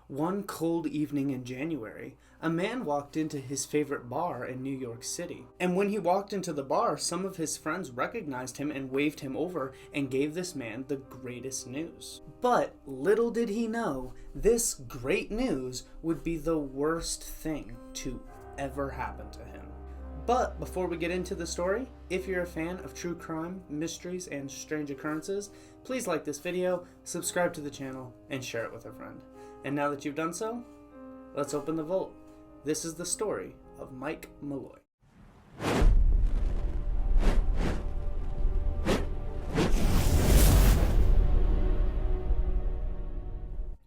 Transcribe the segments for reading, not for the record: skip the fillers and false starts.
One cold evening in January, a man walked into his favorite bar in New York City. And when he walked into the bar, some of his friends recognized him and waved him over and gave this man the greatest news. But little did he know, this great news would be the worst thing to ever happen to him. But before we get into the story, if you're a fan of true crime, mysteries, and strange occurrences, please like this video, subscribe to the channel, and share it with a friend. And now that you've done so, let's open the vault. This is the story of Mike Malloy.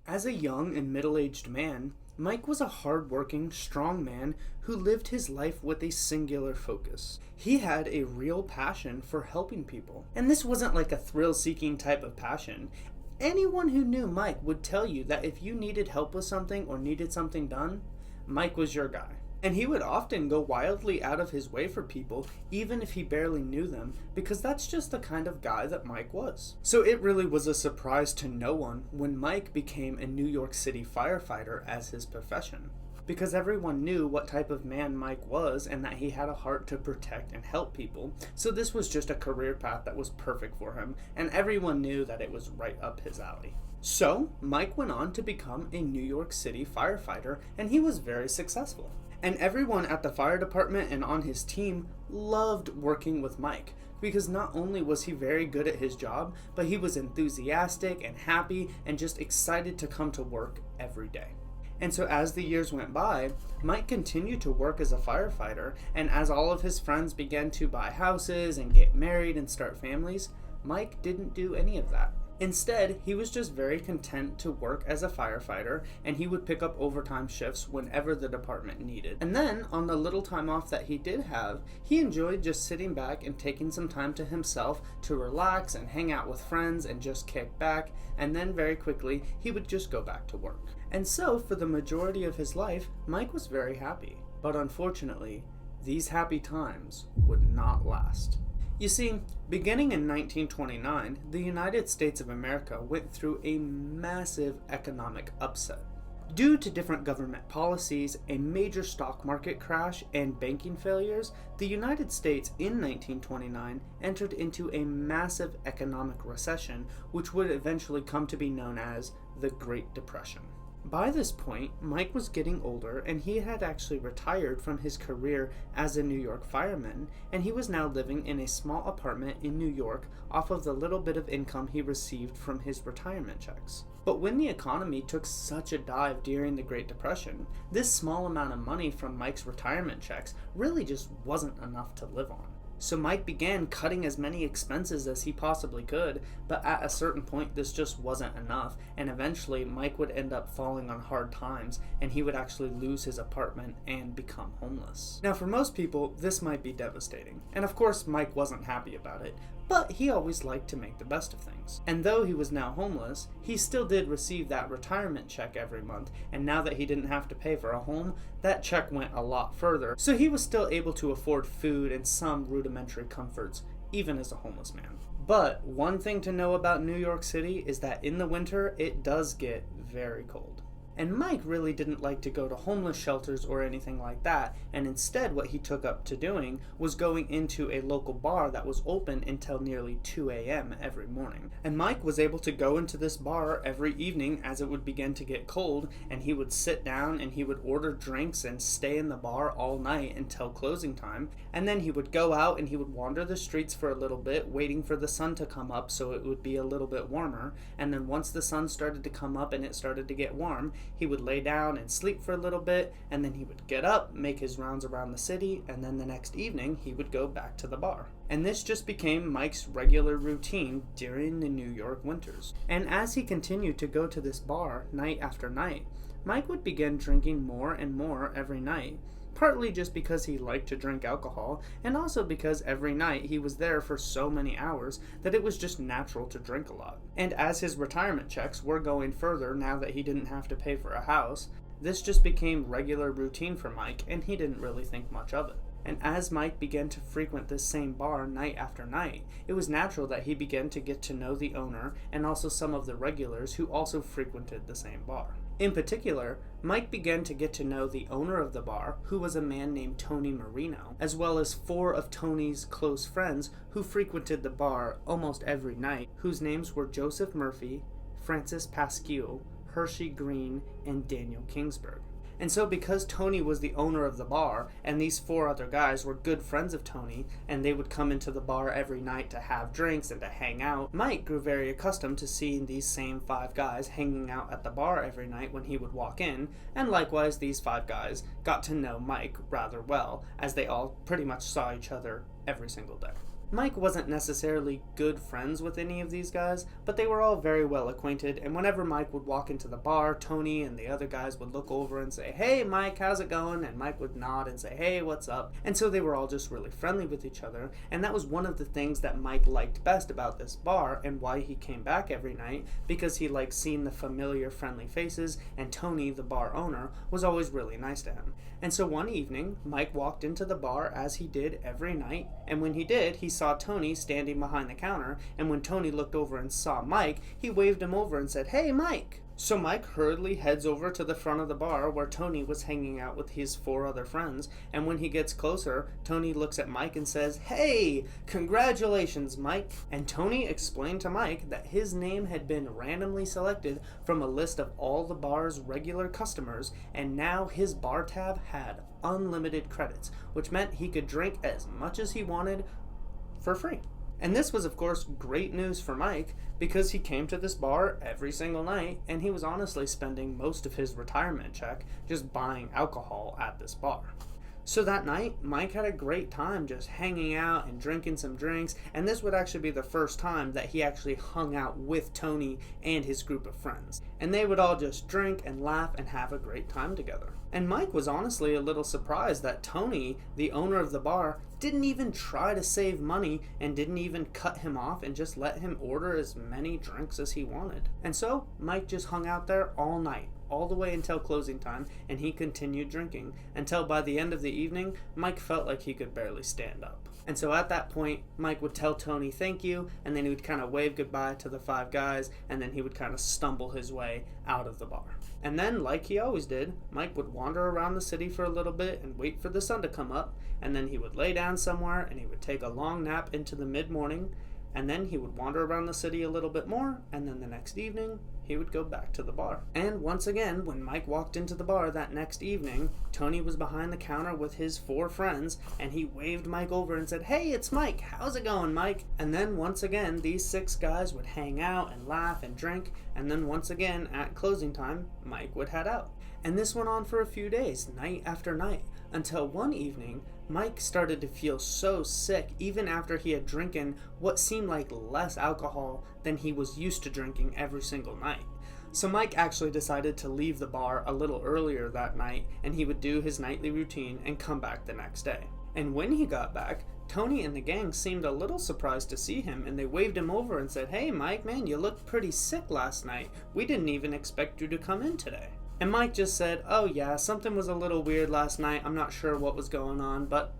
As a young and middle-aged man, Mike was a hard-working, strong man who lived his life with a singular focus. He had a real passion for helping people. And this wasn't like a thrill-seeking type of passion. Anyone who knew Mike would tell you that if you needed help with something or needed something done, Mike was your guy. And he would often go wildly out of his way for people, even if he barely knew them, because that's just the kind of guy that Mike was. So it really was a surprise to no one when Mike became a New York City firefighter as his profession. Because everyone knew what type of man Mike was and that he had a heart to protect and help people. So this was just a career path that was perfect for him, and everyone knew that it was right up his alley. So Mike went on to become a New York City firefighter, and he was very successful. And everyone at the fire department and on his team loved working with Mike, because not only was he very good at his job, but he was enthusiastic and happy and just excited to come to work every day. And so as the years went by, Mike continued to work as a firefighter, and as all of his friends began to buy houses and get married and start families, Mike didn't do any of that. Instead, he was just very content to work as a firefighter, and he would pick up overtime shifts whenever the department needed. And then, on the little time off that he did have, he enjoyed just sitting back and taking some time to himself to relax and hang out with friends and just kick back, and then very quickly, he would just go back to work. And so, for the majority of his life, Mike was very happy. But unfortunately, these happy times would not last. You see, beginning in 1929, the United States of America went through a massive economic upset. Due to different government policies, a major stock market crash, and banking failures, the United States in 1929 entered into a massive economic recession, which would eventually come to be known as the Great Depression. By this point, Mike was getting older, and he had actually retired from his career as a New York fireman, and he was now living in a small apartment in New York off of the little bit of income he received from his retirement checks. But when the economy took such a dive during the Great Depression, this small amount of money from Mike's retirement checks really just wasn't enough to live on. So Mike began cutting as many expenses as he possibly could, but at a certain point this just wasn't enough, and eventually Mike would end up falling on hard times, and he would actually lose his apartment and become homeless. Now for most people, this might be devastating, and of course Mike wasn't happy about it, but he always liked to make the best of things. And though he was now homeless, he still did receive that retirement check every month, and now that he didn't have to pay for a home, that check went a lot further, so he was still able to afford food and some rudimentary comforts, even as a homeless man. But one thing to know about New York City is that in the winter, it does get very cold. And Mike really didn't like to go to homeless shelters or anything like that, and instead what he took up to doing was going into a local bar that was open until nearly 2 a.m. every morning. And Mike was able to go into this bar every evening as it would begin to get cold, and he would sit down and he would order drinks and stay in the bar all night until closing time, and then he would go out and he would wander the streets for a little bit, waiting for the sun to come up so it would be a little bit warmer, and then once the sun started to come up and it started to get warm, he would lay down and sleep for a little bit, and then he would get up, make his rounds around the city, and then the next evening he would go back to the bar. And this just became Mike's regular routine during the New York winters. And as he continued to go to this bar night after night, Mike would begin drinking more and more every night. Partly just because he liked to drink alcohol, and also because every night he was there for so many hours that it was just natural to drink a lot. And as his retirement checks were going further now that he didn't have to pay for a house, this just became regular routine for Mike, and he didn't really think much of it. And as Mike began to frequent this same bar night after night, it was natural that he began to get to know the owner and also some of the regulars who also frequented the same bar. In particular, Mike began to get to know the owner of the bar, who was a man named Tony Marino, as well as 4 of Tony's close friends who frequented the bar almost every night, whose names were Joseph Murphy, Francis Pasquille, Hershey Green, and Daniel Kingsburg. And so because Tony was the owner of the bar, and these 4 other guys were good friends of Tony, and they would come into the bar every night to have drinks and to hang out, Mike grew very accustomed to seeing these same 5 guys hanging out at the bar every night when he would walk in, and likewise these 5 guys got to know Mike rather well, as they all pretty much saw each other every single day. Mike wasn't necessarily good friends with any of these guys, but they were all very well acquainted, and whenever Mike would walk into the bar, Tony and the other guys would look over and say, "Hey Mike, how's it going?" And Mike would nod and say, "Hey, what's up?" And so they were all just really friendly with each other, and that was one of the things that Mike liked best about this bar and why he came back every night, because he liked seeing the familiar friendly faces, and Tony, the bar owner, was always really nice to him. And so one evening, Mike walked into the bar as he did every night, and when he did, he saw Tony standing behind the counter, and when Tony looked over and saw Mike, he waved him over and said, "Hey, Mike!" So Mike hurriedly heads over to the front of the bar where Tony was hanging out with his 4 other friends, and when he gets closer, Tony looks at Mike and says, "Hey, congratulations, Mike!" And Tony explained to Mike that his name had been randomly selected from a list of all the bar's regular customers, and now his bar tab had unlimited credits, which meant he could drink as much as he wanted for free. And this was, of course, great news for Mike, because he came to this bar every single night, and he was honestly spending most of his retirement check just buying alcohol at this bar. So that night, Mike had a great time just hanging out and drinking some drinks, and this would actually be the first time that he actually hung out with Tony and his group of friends. And they would all just drink and laugh and have a great time together. And Mike was honestly a little surprised that Tony, the owner of the bar, didn't even try to save money and didn't even cut him off and just let him order as many drinks as he wanted. And so Mike just hung out there all night, all the way until closing time, and he continued drinking until by the end of the evening, Mike felt like he could barely stand up. And so at that point, Mike would tell Tony thank you, and then he would kind of wave goodbye to the 5 guys, and then he would kind of stumble his way out of the bar. And then, like he always did, Mike would wander around the city for a little bit and wait for the sun to come up, and then he would lay down somewhere and he would take a long nap into the mid-morning, and then he would wander around the city a little bit more, and then the next evening, he would go back to the bar. And once again, when Mike walked into the bar that next evening, Tony was behind the counter with his 4 friends, and he waved Mike over and said, "Hey, it's Mike. How's it going, Mike?" And then once again, these 6 guys would hang out and laugh and drink, and then once again, at closing time, Mike would head out. And this went on for a few days, night after night, until one evening, Mike started to feel so sick even after he had drinking what seemed like less alcohol than he was used to drinking every single night. So Mike actually decided to leave the bar a little earlier that night, and he would do his nightly routine and come back the next day. And when he got back, Tony and the gang seemed a little surprised to see him, and they waved him over and said, "Hey Mike, man, you looked pretty sick last night. We didn't even expect you to come in today." And Mike just said, "Oh yeah, something was a little weird last night. I'm not sure what was going on, but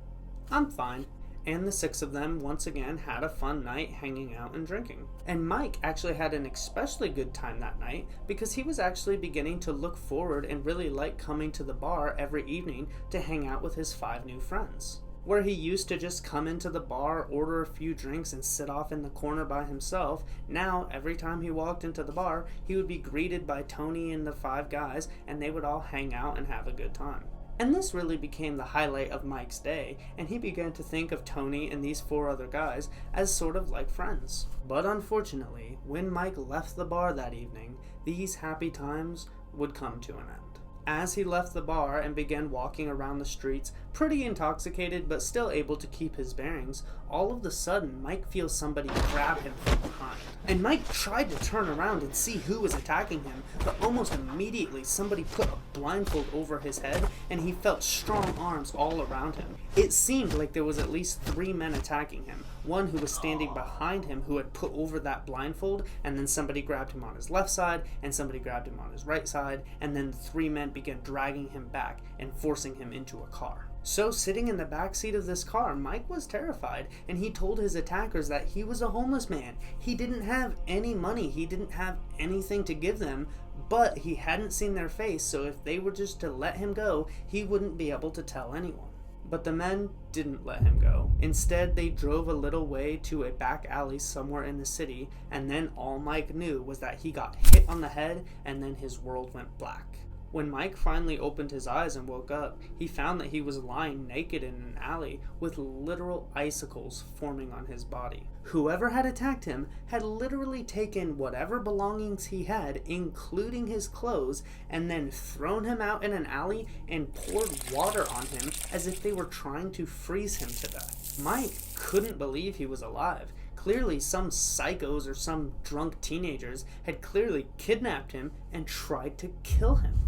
I'm fine." And the 6 of them once again had a fun night hanging out and drinking. And Mike actually had an especially good time that night because he was actually beginning to look forward and really like coming to the bar every evening to hang out with his 5 new friends. Where he used to just come into the bar, order a few drinks, and sit off in the corner by himself, now every time he walked into the bar, he would be greeted by Tony and the 5 guys, and they would all hang out and have a good time. And this really became the highlight of Mike's day, and he began to think of Tony and these 4 other guys as sort of like friends. But unfortunately, when Mike left the bar that evening, these happy times would come to an end. As he left the bar and began walking around the streets, pretty intoxicated but still able to keep his bearings, all of a sudden Mike feels somebody grab him from behind. And Mike tried to turn around and see who was attacking him, but almost immediately somebody put a blindfold over his head and he felt strong arms all around him. It seemed like there was at least 3 men attacking him. One who was standing behind him who had put over that blindfold, and then somebody grabbed him on his left side, and somebody grabbed him on his right side, and then 3 men began dragging him back and forcing him into a car. So, sitting in the back seat of this car, Mike was terrified, and he told his attackers that he was a homeless man. He didn't have any money, he didn't have anything to give them, but he hadn't seen their face, so if they were just to let him go, he wouldn't be able to tell anyone. But the men didn't let him go. Instead, they drove a little way to a back alley somewhere in the city, and then all Mike knew was that he got hit on the head, and then his world went black. When Mike finally opened his eyes and woke up, he found that he was lying naked in an alley with literal icicles forming on his body. Whoever had attacked him had literally taken whatever belongings he had, including his clothes, and then thrown him out in an alley and poured water on him as if they were trying to freeze him to death. Mike couldn't believe he was alive. Clearly, some psychos or some drunk teenagers had clearly kidnapped him and tried to kill him.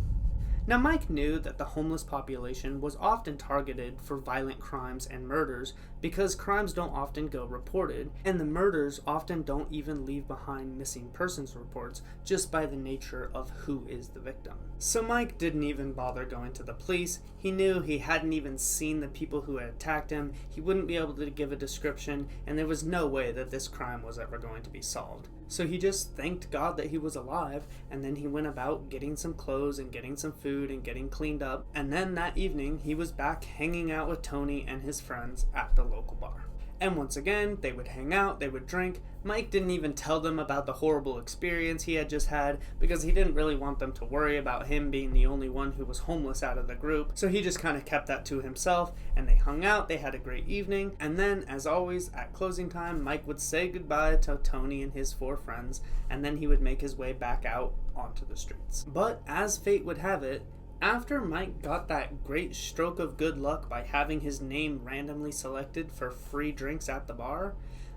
Now, Mike knew that the homeless population was often targeted for violent crimes and murders because crimes don't often go reported, and the murders often don't even leave behind missing persons reports just by the nature of who is the victim. So Mike didn't even bother going to the police. He knew he hadn't even seen the people who had attacked him, he wouldn't be able to give a description, and there was no way that this crime was ever going to be solved. So he just thanked God that he was alive, and then he went about getting some clothes and getting some food and getting cleaned up, and then that evening he was back hanging out with Tony and his friends at the local bar. And once again, they would hang out, they would drink. Mike didn't even tell them about the horrible experience he had just had because he didn't really want them to worry about him being the only one who was homeless out of the group. So he just kind of kept that to himself, and they hung out, they had a great evening. And then, as always, at closing time, Mike would say goodbye to Tony and his 4 friends, and then he would make his way back out onto the streets. But as fate would have it, after Mike got that great stroke of good luck by having his name randomly selected for free drinks at the bar,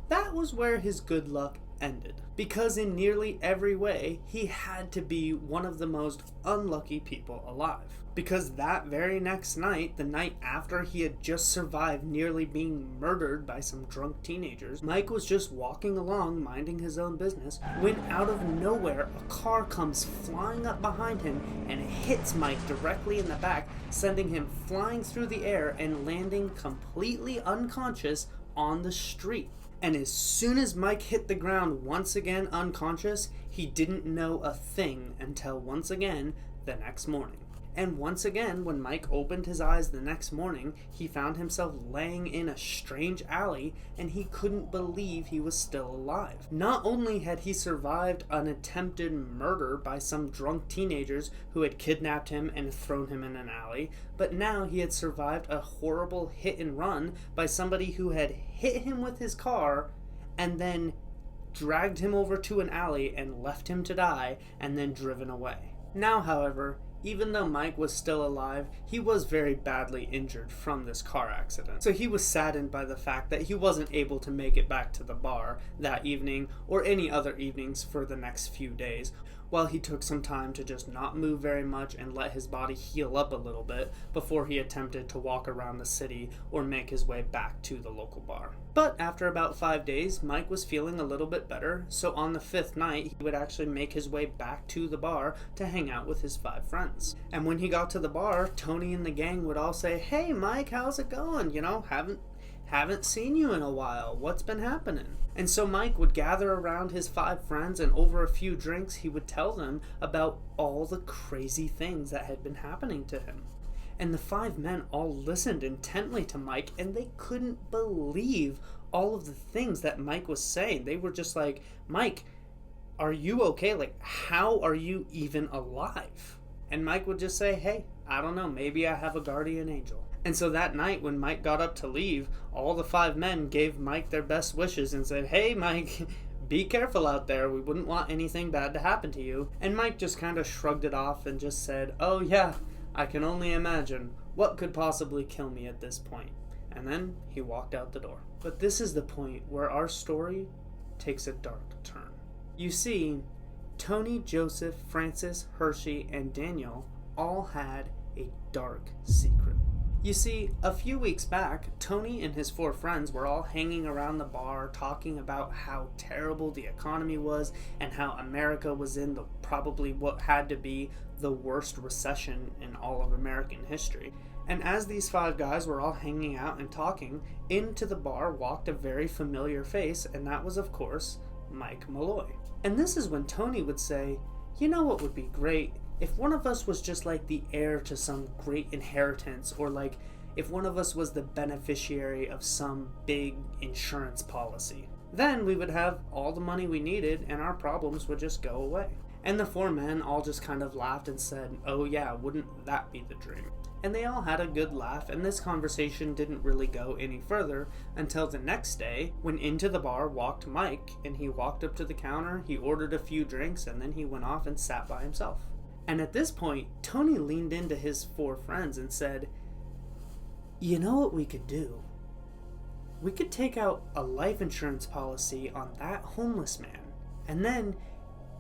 that was where his good luck ended. Because in nearly every way, he had to be one of the most unlucky people alive. Because that very next night, the night after he had just survived nearly being murdered by some drunk teenagers, Mike was just walking along minding his own business when out of nowhere a car comes flying up behind him and hits Mike directly in the back, sending him flying through the air and landing completely unconscious on the street. And as soon as Mike hit the ground once again unconscious, he didn't know a thing until once again the next morning. And once again, when Mike opened his eyes the next morning, he found himself laying in a strange alley, and he couldn't believe he was still alive. Not only had he survived an attempted murder by some drunk teenagers who had kidnapped him and thrown him in an alley, but now he had survived a horrible hit and run by somebody who had hit him with his car and then dragged him over to an alley and left him to die and then driven away. Now, however, even though Mike was still alive, he was very badly injured from this car accident. So he was saddened by the fact that he wasn't able to make it back to the bar that evening or any other evenings for the next few days, while he took some time to just not move very much and let his body heal up a little bit before he attempted to walk around the city or make his way back to the local bar. But after about 5 days, Mike was feeling a little bit better, so on the 5th night, he would actually make his way back to the bar to hang out with his 5 friends. And when he got to the bar, Tony and the gang would all say, "Hey Mike, how's it going? Haven't seen you in a while. What's been happening?" And so Mike would gather around his 5 friends, and over a few drinks, he would tell them about all the crazy things that had been happening to him. And the 5 men all listened intently to Mike, and they couldn't believe all of the things that Mike was saying. They were just like, "Mike, are you okay? Like, how are you even alive?" And Mike would just say, "Hey, I don't know, maybe I have a guardian angel." And so that night when Mike got up to leave, all the 5 men gave Mike their best wishes and said, "Hey Mike, be careful out there. We wouldn't want anything bad to happen to you." And Mike just kind of shrugged it off and just said, "Oh yeah, I can only imagine what could possibly kill me at this point." And then he walked out the door. But this is the point where our story takes a dark turn. You see, Tony, Joseph, Francis, Hershey, and Daniel all had a dark secret. You see, a few weeks back, Tony and his 4 friends were all hanging around the bar talking about how terrible the economy was and how America was in probably what had to be the worst recession in all of American history. And as these 5 guys were all hanging out and talking, into the bar walked a very familiar face, and that was, of course, Mike Malloy. And this is when Tony would say, "You know what would be great? If one of us was just like the heir to some great inheritance, or like if one of us was the beneficiary of some big insurance policy. Then we would have all the money we needed and our problems would just go away." And the 4 men all just kind of laughed and said, "Oh yeah, wouldn't that be the dream?" And they all had a good laugh, and this conversation didn't really go any further until the next day, when into the bar walked Mike, and he walked up to the counter, he ordered a few drinks, and then he went off and sat by himself. And at this point, Tony leaned into his 4 friends and said, "You know what we could do? We could take out a life insurance policy on that homeless man, and then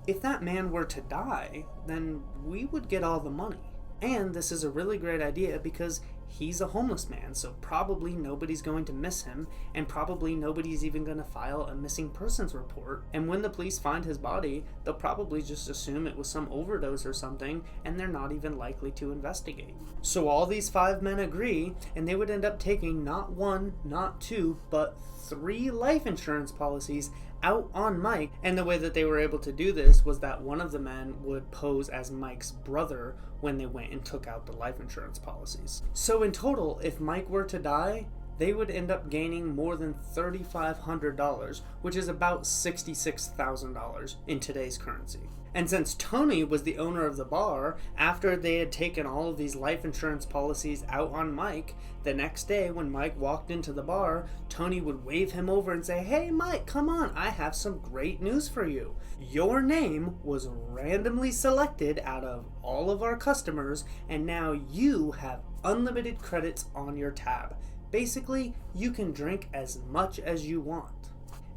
if that man were to die, then we would get all the money. And this is a really great idea because he's a homeless man, so probably nobody's going to miss him, and probably nobody's even going to file a missing persons report. And when the police find his body, they'll probably just assume it was some overdose or something, and they're not even likely to investigate." So all these 5 men agree, and they would end up taking not 1, not 2, but 3 life insurance policies out on Mike. And the way that they were able to do this was that one of the men would pose as Mike's brother when they went and took out the life insurance policies. So in total, if Mike were to die, they would end up gaining more than $3,500, which is about $66,000 in today's currency. And since Tony was the owner of the bar, after they had taken all of these life insurance policies out on Mike, the next day when Mike walked into the bar, Tony would wave him over and say, "Hey Mike, come on, I have some great news for you. Your name was randomly selected out of all of our customers, and now you have unlimited credits on your tab. Basically, you can drink as much as you want."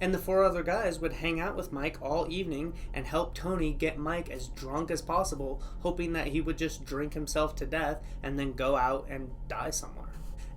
And the 4 other guys would hang out with Mike all evening and help Tony get Mike as drunk as possible, hoping that he would just drink himself to death and then go out and die somewhere.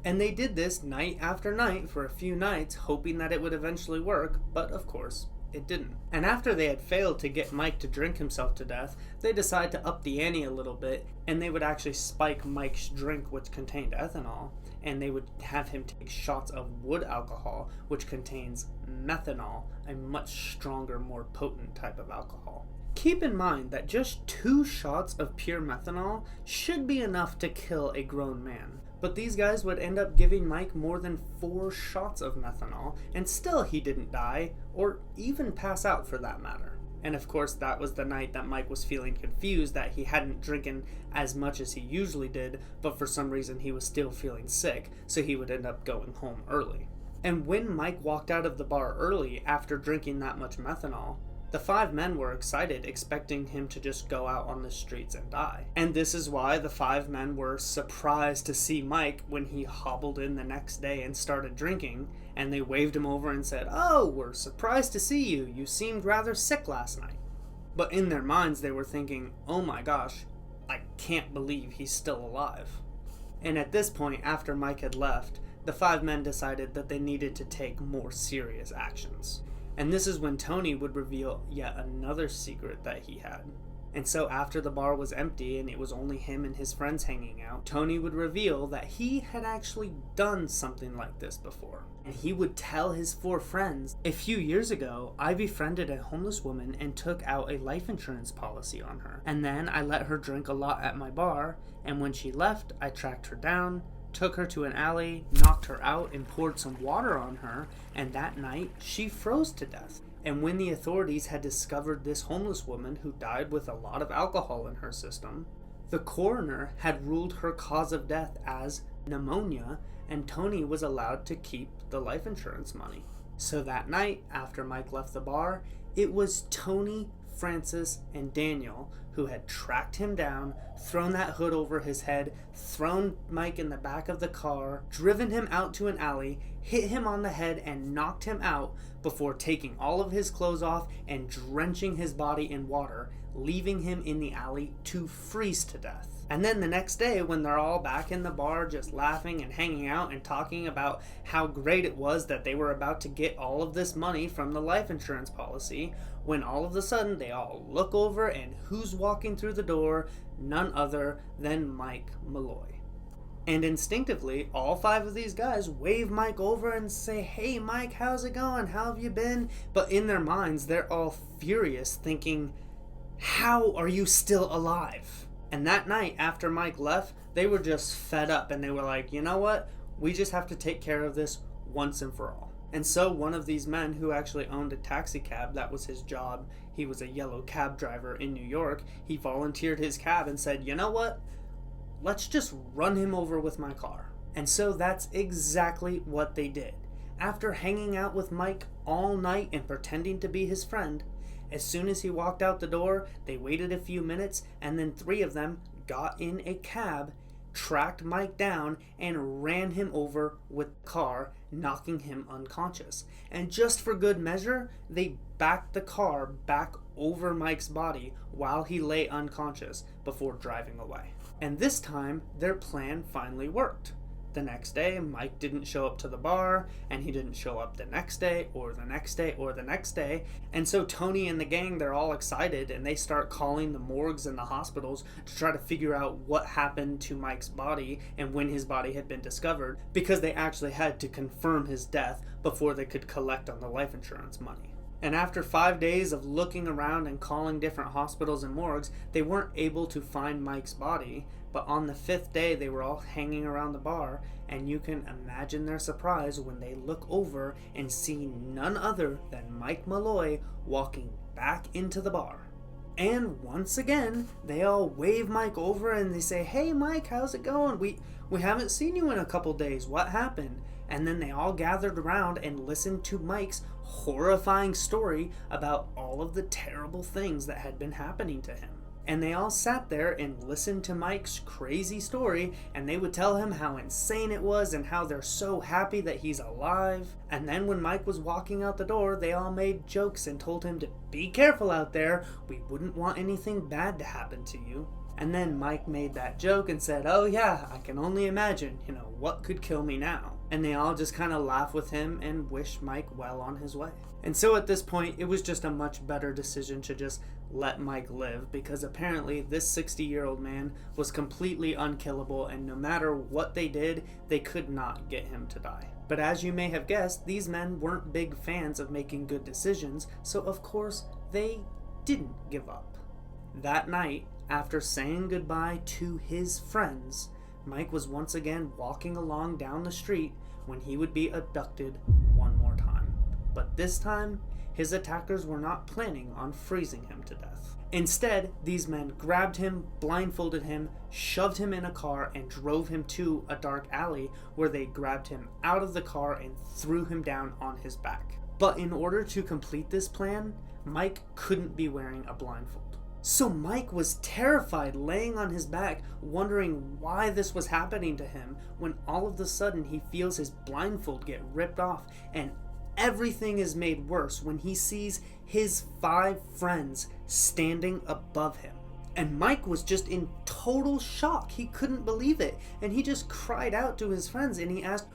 And they did this night after night for a few nights, hoping that it would eventually work, but of course, it didn't. And after they had failed to get Mike to drink himself to death, they decided to up the ante a little bit, and they would actually spike Mike's drink, which contained ethanol, and they would have him take shots of wood alcohol, which contains methanol, a much stronger, more potent type of alcohol. Keep in mind that just 2 shots of pure methanol should be enough to kill a grown man. But these guys would end up giving Mike more than 4 shots of methanol, and still he didn't die, or even pass out for that matter. And of course, that was the night that Mike was feeling confused that he hadn't drinking as much as he usually did, but for some reason he was still feeling sick, so he would end up going home early. And when Mike walked out of the bar early after drinking that much methanol, the 5 men were excited, expecting him to just go out on the streets and die. And this is why the 5 men were surprised to see Mike when he hobbled in the next day and started drinking, and they waved him over and said, "Oh, we're surprised to see you. You seemed rather sick last night." But in their minds they were thinking, "Oh my gosh, I can't believe he's still alive." And at this point, after Mike had left, the 5 men decided that they needed to take more serious actions. And this is when Tony would reveal yet another secret that he had. And so after the bar was empty and it was only him and his friends hanging out, Tony would reveal that he had actually done something like this before. And he would tell his 4 friends, "A few years ago, I befriended a homeless woman and took out a life insurance policy on her. And then I let her drink a lot at my bar, and when she left, I tracked her down, took her to an alley, knocked her out, and poured some water on her, and that night, she froze to death. And when the authorities had discovered this homeless woman who died with a lot of alcohol in her system, the coroner had ruled her cause of death as pneumonia, and Tony was allowed to keep the life insurance money." So that night, after Mike left the bar, it was Tony, Francis, and Daniel who had tracked him down, thrown that hood over his head, thrown Mike in the back of the car, driven him out to an alley, hit him on the head, and knocked him out before taking all of his clothes off and drenching his body in water, leaving him in the alley to freeze to death. And then the next day, when they're all back in the bar just laughing and hanging out and talking about how great it was that they were about to get all of this money from the life insurance policy, when all of a sudden they all look over and who's walking through the door? None other than Mike Malloy. And instinctively, all 5 of these guys wave Mike over and say, "Hey Mike, how's it going? How have you been?" But in their minds, they're all furious, thinking, "How are you still alive?" And that night, after Mike left, they were just fed up and they were like, "You know what? We just have to take care of this once and for all." And so one of these men who actually owned a taxi cab, that was his job, he was a yellow cab driver in New York, he volunteered his cab and said, "You know what? Let's just run him over with my car." And so that's exactly what they did. After hanging out with Mike all night and pretending to be his friend, as soon as he walked out the door, they waited a few minutes, and then 3 of them got in a cab, tracked Mike down, and ran him over with the car, knocking him unconscious. And just for good measure, they backed the car back over Mike's body while he lay unconscious before driving away. And this time, their plan finally worked. The next day, Mike didn't show up to the bar, and he didn't show up the next day, or the next day, or the next day. And so Tony and the gang, they're all excited, and they start calling the morgues and the hospitals to try to figure out what happened to Mike's body and when his body had been discovered, because they actually had to confirm his death before they could collect on the life insurance money. And after 5 days of looking around and calling different hospitals and morgues, they weren't able to find Mike's body. But on the 5th day, they were all hanging around the bar, and you can imagine their surprise when they look over and see none other than Mike Malloy walking back into the bar. And once again, they all wave Mike over and they say, "Hey Mike, how's it going? We haven't seen you in a couple days. What happened?" And then they all gathered around and listened to Mike's horrifying story about all of the terrible things that had been happening to him. And they all sat there and listened to Mike's crazy story, and they would tell him how insane it was and how they're so happy that he's alive. And then when Mike was walking out the door, they all made jokes and told him to be careful out there. We wouldn't want anything bad to happen to you. And then Mike made that joke and said, "Oh yeah, I can only imagine, what could kill me now?" And they all just kind of laughed with him and wished Mike well on his way. And so at this point, it was just a much better decision to just let Mike live, because apparently this 60-year-old man was completely unkillable, and no matter what they did, they could not get him to die. But as you may have guessed, these men weren't big fans of making good decisions, so of course they didn't give up. That night, after saying goodbye to his friends, Mike was once again walking along down the street when he would be abducted one more time. But this time, his attackers were not planning on freezing him to death. Instead, these men grabbed him, blindfolded him, shoved him in a car, and drove him to a dark alley where they grabbed him out of the car and threw him down on his back. But in order to complete this plan, Mike couldn't be wearing a blindfold. So Mike was terrified, laying on his back, wondering why this was happening to him, when all of a sudden he feels his blindfold get ripped off, and everything is made worse when he sees his 5 friends standing above him. And Mike was just in total shock. He couldn't believe it, and he just cried out to his friends and he asked,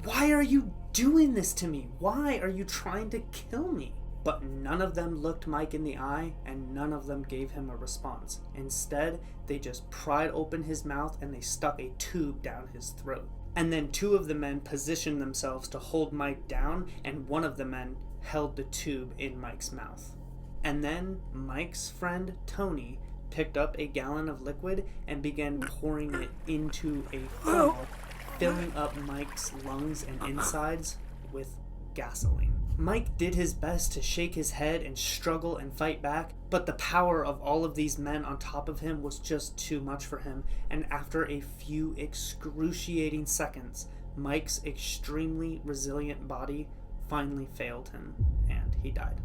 "Why are you doing this to me? Why are you trying to kill me?" But none of them looked Mike in the eye, and none of them gave him a response. Instead, they just pried open his mouth and they stuck a tube down his throat. And then 2 of the men positioned themselves to hold Mike down, and one of the men held the tube in Mike's mouth. And then Mike's friend Tony picked up a gallon of liquid and began pouring it into a funnel, filling up Mike's lungs and insides with gasoline. Mike did his best to shake his head and struggle and fight back, but the power of all of these men on top of him was just too much for him, and after a few excruciating seconds, Mike's extremely resilient body finally failed him, and he died.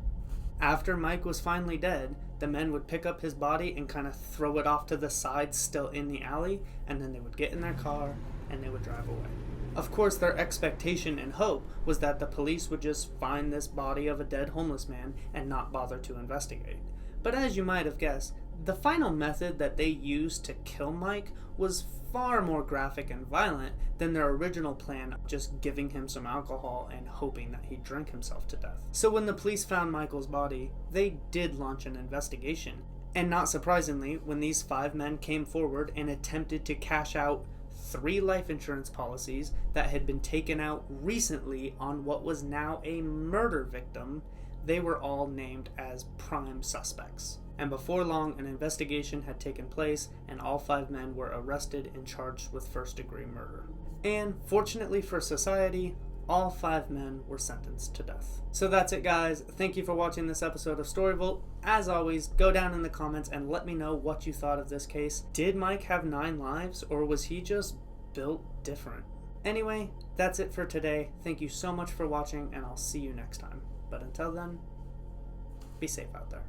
After Mike was finally dead, the men would pick up his body and kind of throw it off to the side still in the alley, and then they would get in their car and they would drive away. Of course, their expectation and hope was that the police would just find this body of a dead homeless man and not bother to investigate. But as you might have guessed, The final method that they used to kill Mike was far more graphic and violent than their original plan of just giving him some alcohol and hoping that he'd drink himself to death. So when the police found Michael's body, they did launch an investigation. And not surprisingly, when these 5 men came forward and attempted to cash out 3 life insurance policies that had been taken out recently on what was now a murder victim, they were all named as prime suspects. And before long, an investigation had taken place, and all 5 men were arrested and charged with first-degree murder. And fortunately for society, all 5 men were sentenced to death. So that's it, guys. Thank you for watching this episode of Storyvolt. As always, go down in the comments and let me know what you thought of this case. Did Mike have 9 lives, or was he just built different? Anyway, that's it for today. Thank you so much for watching, and I'll see you next time. But until then, be safe out there.